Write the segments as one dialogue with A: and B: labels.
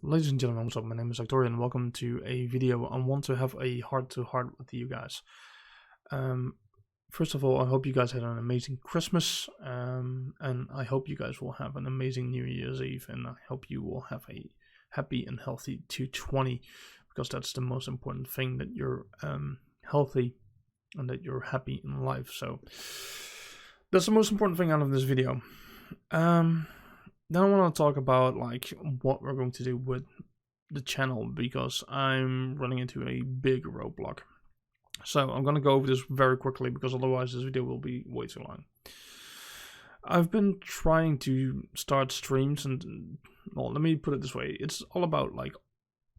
A: Ladies and gentlemen, what's up? My name is Victoria and welcome to a video. I want to have a heart-to-heart with you guys. First of all, I hope you guys had an amazing Christmas, and I hope you guys will have an amazing New Year's Eve, and I hope you will have a happy and healthy 2020, because that's the most important thing, that you're healthy and that you're happy in life. So that's the most important thing out of this video. Then I want to talk about what we're going to do with the channel, because I'm running into a big roadblock. So I'm going to go over this very quickly, because otherwise this video will be way too long. I've been trying to start streams, and well, let me put it this way. It's all about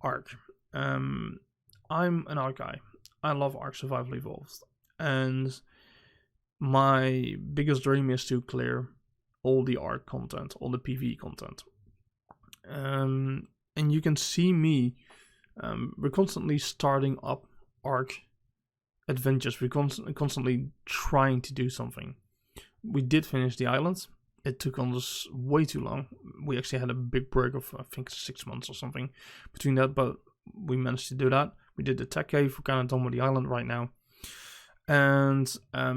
A: Ark. I'm an Ark guy. I love Ark Survival Evolved, and my biggest dream is to clear all the Ark content, all the PvE content. And you can see me, we're constantly starting up Ark adventures. We're constantly trying to do something. We did finish the island. It took us way too long. We actually had a big break of, I think, 6 months or something between that, but we managed to do that. We did the tech cave. We're kind of done with the island right now. And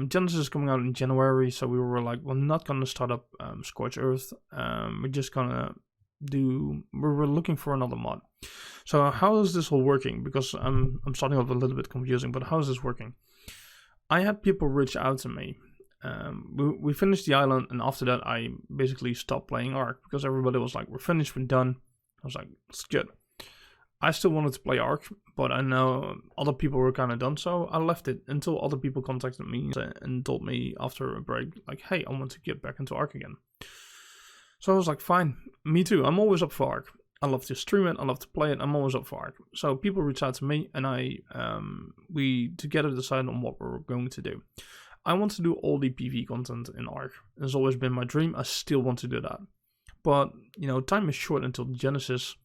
A: Genesis is coming out in January, so we were like, we're not gonna start up Scorched Earth. We're just gonna we're looking for another mod. So how is this all working? Because I'm starting off a little bit confusing, but how is this working? I had people reach out to me. We finished the island, and after that I basically stopped playing Ark, because everybody was like, we're finished, we're done. I was like, it's good. I still wanted to play Ark, but I know other people were kind of done, so I left it until other people contacted me and told me after a break, like, hey, I want to get back into Ark again. So I was like, fine, me too. I'm always up for Ark. I love to stream it, I love to play it, I'm always up for Ark. So people reached out to me, and we together decided on what we're going to do. I want to do all the PvE content in Ark. It's always been my dream. I still want to do that. But, time is short until Genesis.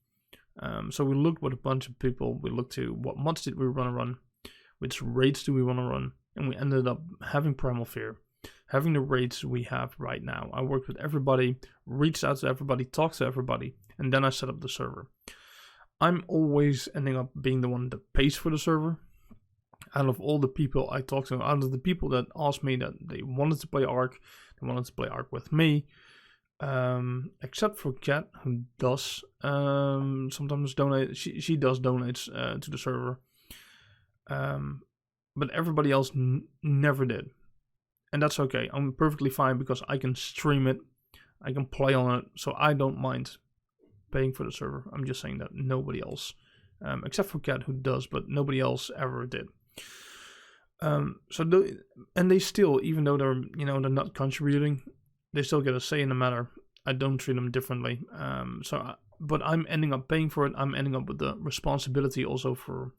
A: So we looked with a bunch of people. We looked to what mods did we want to run, which raids do we want to run, and we ended up having Primal Fear, having the raids we have right now. I worked with everybody, reached out to everybody, talked to everybody, and then I set up the server. I'm always ending up being the one that pays for the server. Out of all the people I talked to, out of the people that asked me that they wanted to play Ark, they wanted to play Ark with me. Except for Kat, who does sometimes donate. She does donates to the server, but everybody else never did, and that's okay. I'm perfectly fine, because I can stream it, I can play on it, so I don't mind paying for the server. I'm just saying that nobody else, except for Kat, who does, but nobody else ever did. And they still, even though they're they're not contributing, they still get a say in the matter. I don't treat them differently. But I'm ending up paying for it. I'm ending up with the responsibility also for,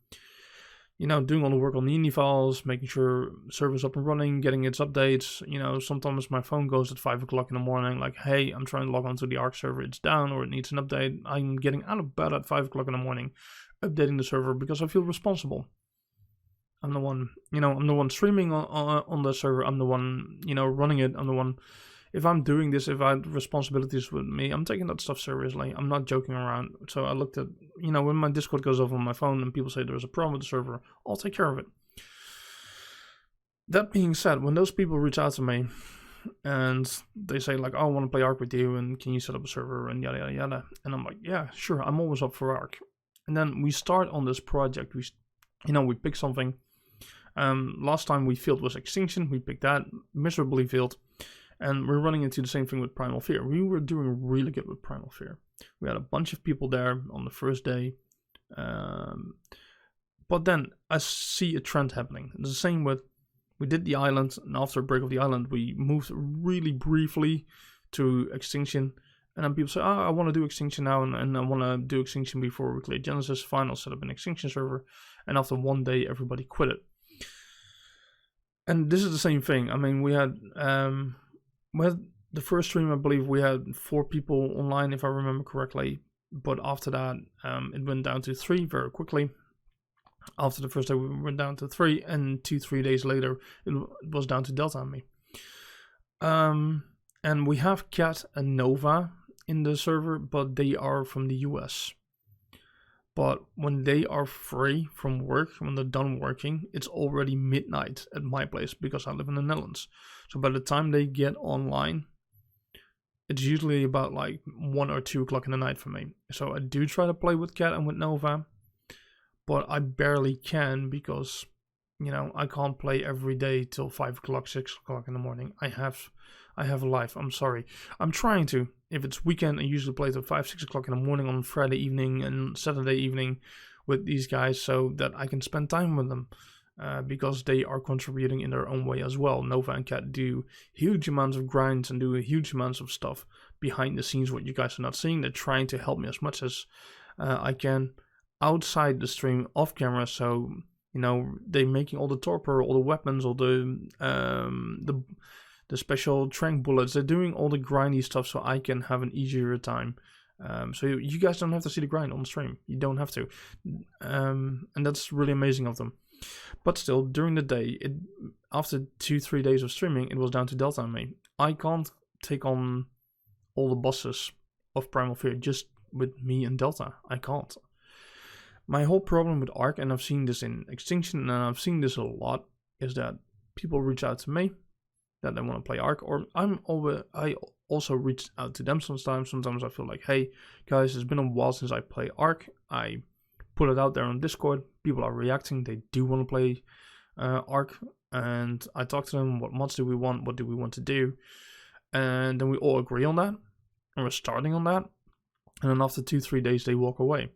A: doing all the work on the ini files, making sure server's up and running, getting its updates. Sometimes my phone goes at 5 o'clock in the morning, like, hey, I'm trying to log onto the Ark server, it's down, or it needs an update. I'm getting out of bed at 5 o'clock in the morning, updating the server, because I feel responsible. I'm the one, I'm the one streaming on the server. I'm the one, running it. I'm the one. If I'm doing this, if I had responsibilities with me, I'm taking that stuff seriously. I'm not joking around. So I looked at, when my Discord goes off on my phone and people say there's a problem with the server, I'll take care of it. That being said, when those people reach out to me and they say like, oh, I want to play Ark with you, and can you set up a server, and yada, yada, yada. And I'm like, yeah, sure. I'm always up for Ark. And then we start on this project. We pick something. Last time we failed was Extinction. We picked that, miserably failed. And we're running into the same thing with Primal Fear. We were doing really good with Primal Fear. We had a bunch of people there on the first day. But then I see a trend happening. It's the same with, we did the island, and after a break of the island, we moved really briefly to Extinction. And then people say, oh, I want to do Extinction now, and I want to do Extinction before we clear Genesis. Fine, I'll set up an Extinction server. And after one day, everybody quit it. And this is the same thing. I mean, we had the first stream, I believe we had 4 people online, if I remember correctly. But after that, it went down to 3 very quickly. After the first day, we went down to 3, and 2-3 days later, it was down to Delta and me. And we have Kat and Nova in the server, but they are from the US. But when they are free from work, when they're done working, it's already midnight at my place because I live in the Netherlands. So by the time they get online, it's usually about like 1 or 2 o'clock in the night for me. So I do try to play with Cat and with Nova, but I barely can because, you know, I can't play every day till 5 o'clock, 6 o'clock in the morning. I have a life. I'm sorry. I'm trying to. If it's weekend, I usually play till 5, 6 o'clock in the morning on Friday evening and Saturday evening with these guys so that I can spend time with them. Because they are contributing in their own way as well. Nova and Cat do huge amounts of grinds and do huge amounts of stuff behind the scenes, what you guys are not seeing. They're trying to help me as much as I can outside the stream, off camera. So, you know, they're making all the torpor, all the weapons, all the special trank bullets. They're doing all the grindy stuff so I can have an easier time. So you guys don't have to see the grind on the stream. You don't have to. And that's really amazing of them. But still, during the day, after 2-3 days of streaming, it was down to Delta and me. I can't take on all the bosses of Primal Fear just with me and Delta. I can't. My whole problem with Ark, and I've seen this in Extinction, and I've seen this a lot, is that people reach out to me that they want to play Ark, or I also reach out to them sometimes. Sometimes I feel like, hey guys, it's been a while since I played Ark. I put it out there on Discord. People are reacting. They do want to play Ark, and I talk to them. What mods do we want? What do we want to do? And then we all agree on that, and we're starting on that. And then after 2-3 days, they walk away.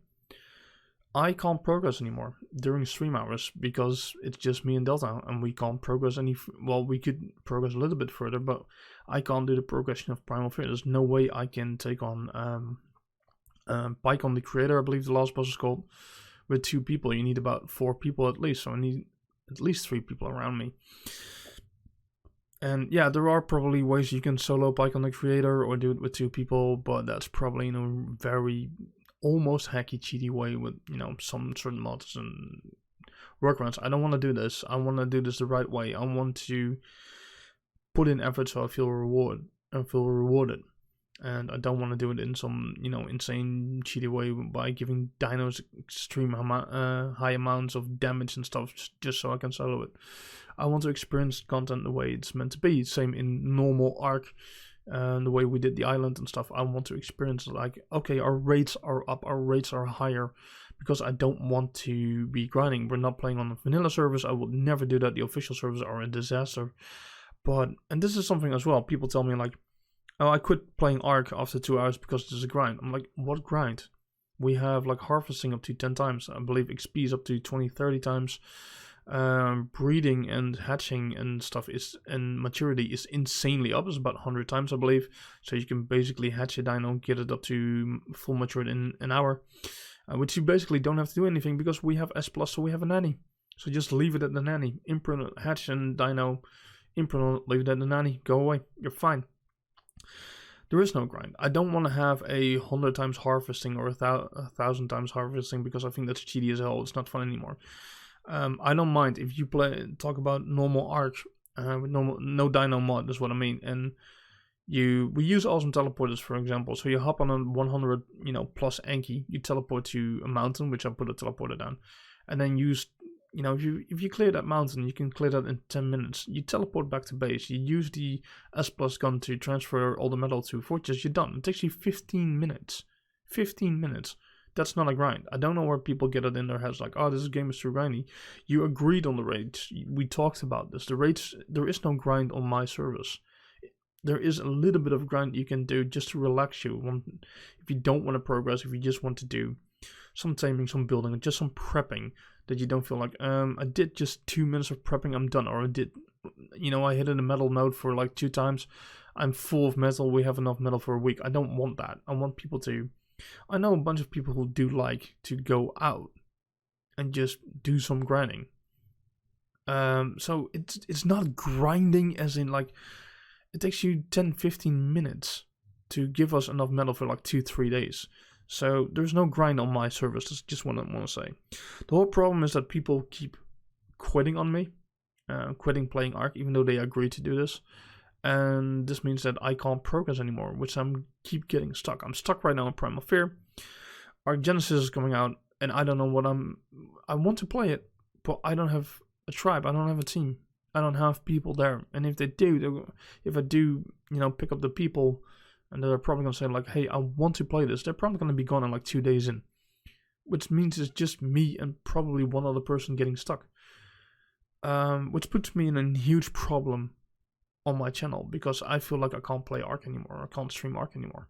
A: I can't progress anymore during stream hours because it's just me and Delta, and we can't progress any. Well, we could progress a little bit further, but I can't do the progression of Primal Fear. There's no way I can take on Pycon the Creator, I believe the last boss is called, with 2 people. You need about 4 people at least, so I need at least 3 people around me. And yeah, there are probably ways you can solo Pycon the Creator or do it with 2 people, but that's probably in a very almost hacky cheaty way with, you know, some certain mods and workarounds. I don't want to do this. I want to do this the right way. I want to put in effort so I feel rewarded. And I don't want to do it in some, you know, insane cheaty way by giving dinos extreme high amounts of damage and stuff just so I can solo it. I want to experience content the way it's meant to be. Same in normal Ark, the way we did the island and stuff. I want to experience like, okay, our rates are up, our rates are higher, because I don't want to be grinding. We're not playing on the vanilla servers. I would never do that. The official servers are a disaster. But, and this is something as well, people tell me like, oh, I quit playing Ark after 2 hours because there's a grind. I'm like, what grind? We have like harvesting up to 10 times. I believe XP is up to 20-30 times. Breeding and hatching and stuff is, and maturity is insanely up. It's about 100 times, I believe. So you can basically hatch a dino, get it up to full matured in an hour. Which you basically don't have to do anything because we have S+, so we have a nanny. So just leave it at the nanny. Imprint, hatch and dino. Imprint, leave it at the nanny. Go away. You're fine. There is no grind. I don't want to have 100 times harvesting or 1,000 times harvesting because I think that's cheaty as hell. It's not fun anymore. I don't mind if you talk about normal Ark with no dino mod is what I mean, and we use awesome teleporters, for example. So you hop on a 100 plus Anki, you teleport to a mountain, which I put a teleporter down, and then use, if you clear that mountain, you can clear that in 10 minutes. You teleport back to base. You use the S+ gun to transfer all the metal to Fortress. You're done. It takes you 15 minutes. 15 minutes. That's not a grind. I don't know where people get it in their heads like, oh, this game is too grindy. You agreed on the rates. We talked about this. The rates, there is no grind on my service. There is a little bit of grind you can do just to relax you. If you don't want to progress, if you just want to do some taming, some building, just some prepping, that you don't feel like, I did just 2 minutes of prepping, I'm done. Or I did, I hit in the metal node for like 2 times. I'm full of metal. We have enough metal for a week. I don't want that. I want people to... I know a bunch of people who do like to go out and just do some grinding. So it's not grinding as in like, it takes you 10-15 minutes to give us enough metal for like 2-3 days. So there's no grind on my service. That's just what I want to say. The whole problem is that people keep quitting on me, quitting playing Ark, even though they agree to do this. And this means that I can't progress anymore, which I'm keep getting stuck. I'm stuck right now in Primal Fear. Ark Genesis is coming out and I don't know what I want to play it, but I don't have a tribe, I don't have a team, I don't have people there. And if they do, if I do, pick up the people, and they're probably gonna say like, hey, I want to play this, they're probably gonna be gone in like 2 days in, which means it's just me and probably one other person getting stuck, which puts me in a huge problem on my channel, because I feel like I can't play Ark anymore, I can't stream Ark anymore.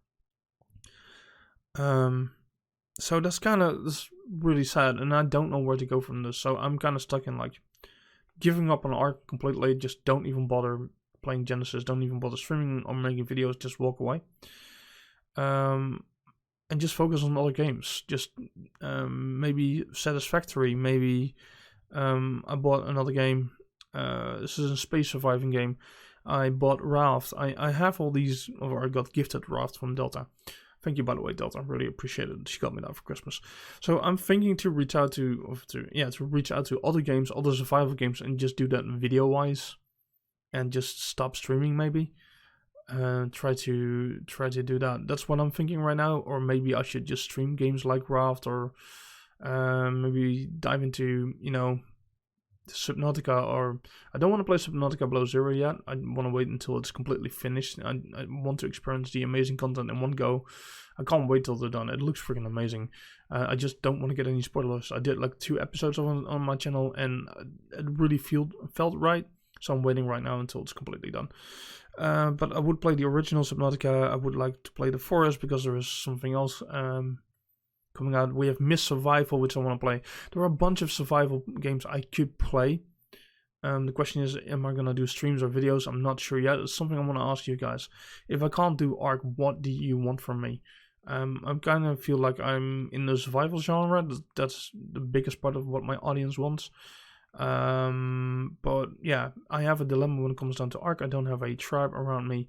A: So that's really sad, and I don't know where to go from this. So I'm kind of stuck in like giving up on Ark completely. Just don't even bother playing Genesis. Don't even bother streaming or making videos. Just walk away. And just focus on other games. Just maybe Satisfactory. Maybe I bought another game. This is a space surviving game. I bought Raft. I have all these, or I got gifted Raft from Delta. Thank you, by the way, Delta. I really appreciate it. She got me that for Christmas. So I'm thinking to reach out to other games, other survival games, and just do that video-wise, and just stop streaming maybe. Try to do that. That's what I'm thinking right now. Or maybe I should just stream games like Raft, or maybe dive into Subnautica. Or I don't want to play Subnautica Below Zero yet. I want to wait until it's completely finished. I want to experience the amazing content in one go. I can't wait till they're done. It looks freaking amazing. I just don't want to get any spoilers. I did like 2 episodes on my channel, and it really felt right. So I'm waiting right now until it's completely done. But I would play the original Subnautica. I would like to play The Forest, because there is something else coming out. We have Myst Survival, which I want to play. There are a bunch of survival games I could play. The question is, am I going to do streams or videos? I'm not sure yet. It's something I want to ask you guys. If I can't do Ark, what do you want from me? I kind of feel like I'm in the survival genre. That's the biggest part of what my audience wants. But yeah, I have a dilemma when it comes down to Ark. I don't have a tribe around me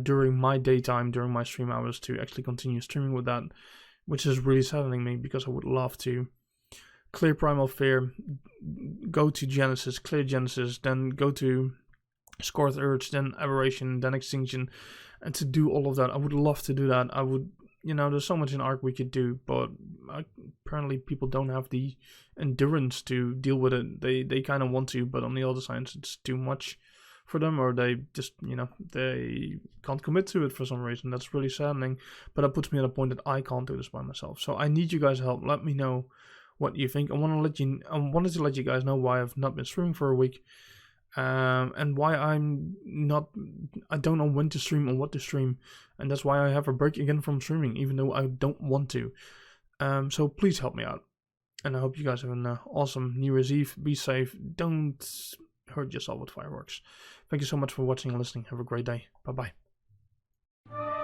A: during my daytime, during my stream hours, to actually continue streaming with that, which is really saddening me, because I would love to clear Primal Fear, go to Genesis, clear Genesis, then go to Scorched Earth, then Aberration, then Extinction, and to do all of that. I would love to do that. I would, there's so much in Ark we could do, but apparently people don't have the endurance to deal with it. They kind of want to, but on the other side, it's too much for them, or they just, they can't commit to it for some reason. That's really saddening, but that puts me at a point that I can't do this by myself. So I need you guys' help. Let me know what you think. I wanted to let you guys know why I've not been streaming for a week, and why I don't know when to stream and what to stream, and that's why I have a break again from streaming, even though I don't want to. So please help me out, and I hope you guys have an awesome New Year's Eve. Be safe. Don't hurt yourself with fireworks. Thank you so much for watching and listening. Have a great day. Bye bye.